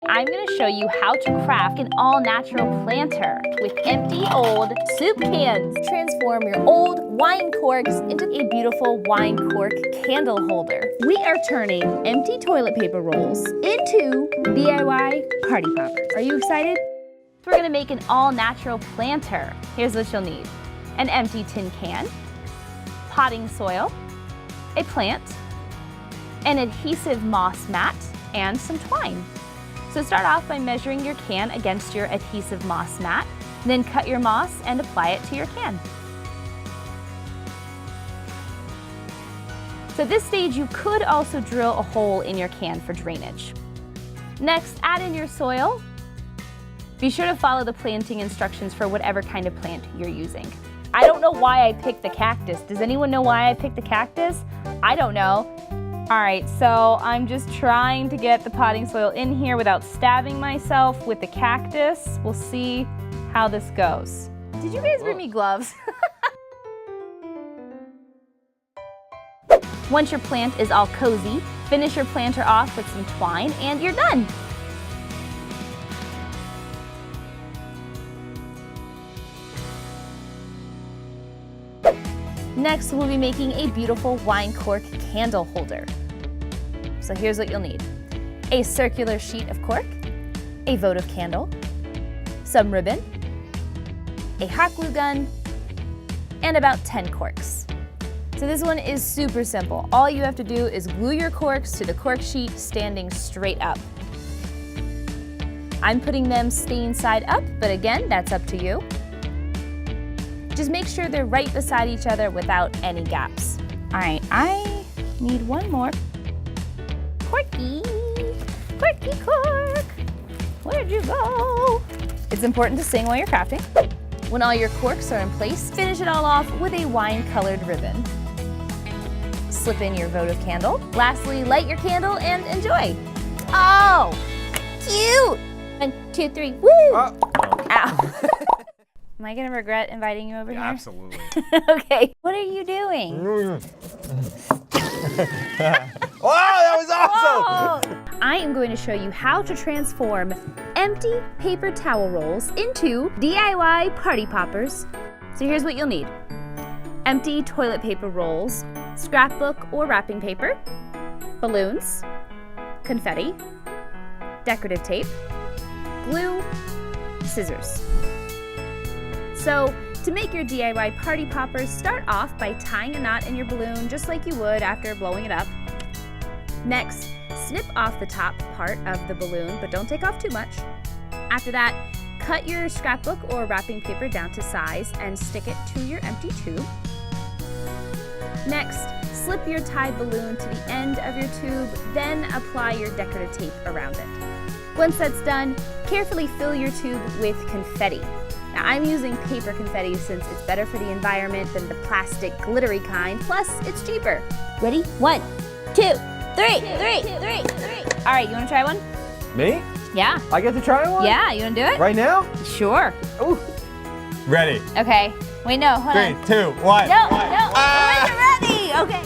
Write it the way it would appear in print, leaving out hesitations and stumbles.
I'm going to show you how to craft an all-natural planter with empty old soup cans. Transform your old wine corks into a beautiful wine cork candle holder. We are turning empty toilet paper rolls into DIY party poppers. Are you excited? We're going to make an all-natural planter. Here's what you'll need: an empty tin can, potting soil, a plant, an adhesive moss mat, and some twine. So start off by measuring your can against your adhesive moss mat, then cut your moss and apply it to your can. So at this stage, you could also drill a hole in your can for drainage. Next, add in your soil. Be sure to follow the planting instructions for whatever kind of plant you're using. I don't know why I picked the cactus. Does anyone know why I picked the cactus? I don't know. All right, so I'm just trying to get the potting soil in here without stabbing myself with the cactus. We'll see how this goes. Did you guys bring me gloves? Once your plant is all cozy, finish your planter off with some twine and you're done. Next, we'll be making a beautiful wine cork candle holder. So here's what you'll need: a circular sheet of cork, a votive candle, some ribbon, a hot glue gun, and about 10 corks. So this one is super simple. All you have to do is glue your corks to the cork sheet standing straight up. I'm putting them stain side up, but again, that's up to you. Just make sure they're right beside each other without any gaps. All right, I need one more. Corky, corky cork, where'd you go? It's important to sing while you're crafting. When all your corks are in place, finish it all off with a wine-colored ribbon. Slip in your votive candle. Lastly, light your candle and enjoy. Oh, cute. 1, 2, 3, woo! Ow. Am I gonna regret inviting you over here? Absolutely. Okay. What are you doing? Wow, that was awesome! Whoa. I am going to show you how to transform empty paper towel rolls into DIY party poppers. So here's what you'll need: empty toilet paper rolls, scrapbook or wrapping paper, balloons, confetti, decorative tape, glue, scissors. So, to make your DIY party poppers, start off by tying a knot in your balloon just like you would after blowing it up. Next, snip off the top part of the balloon, but don't take off too much. After that, cut your scrapbook or wrapping paper down to size and stick it to your empty tube. Next, slip your tied balloon to the end of your tube, then apply your decorative tape around it. Once that's done, carefully fill your tube with confetti. Now, I'm using paper confetti since it's better for the environment than the plastic glittery kind, plus it's cheaper. Ready? 1, 2, 3, 3, 3. All right, you wanna try one? Me? Yeah. I get to try one? Yeah, you wanna do it? Right now? Sure. Ooh. Ready. Okay. Wait, no, hold on. 3, 2, 1. No, when you're ready. Okay.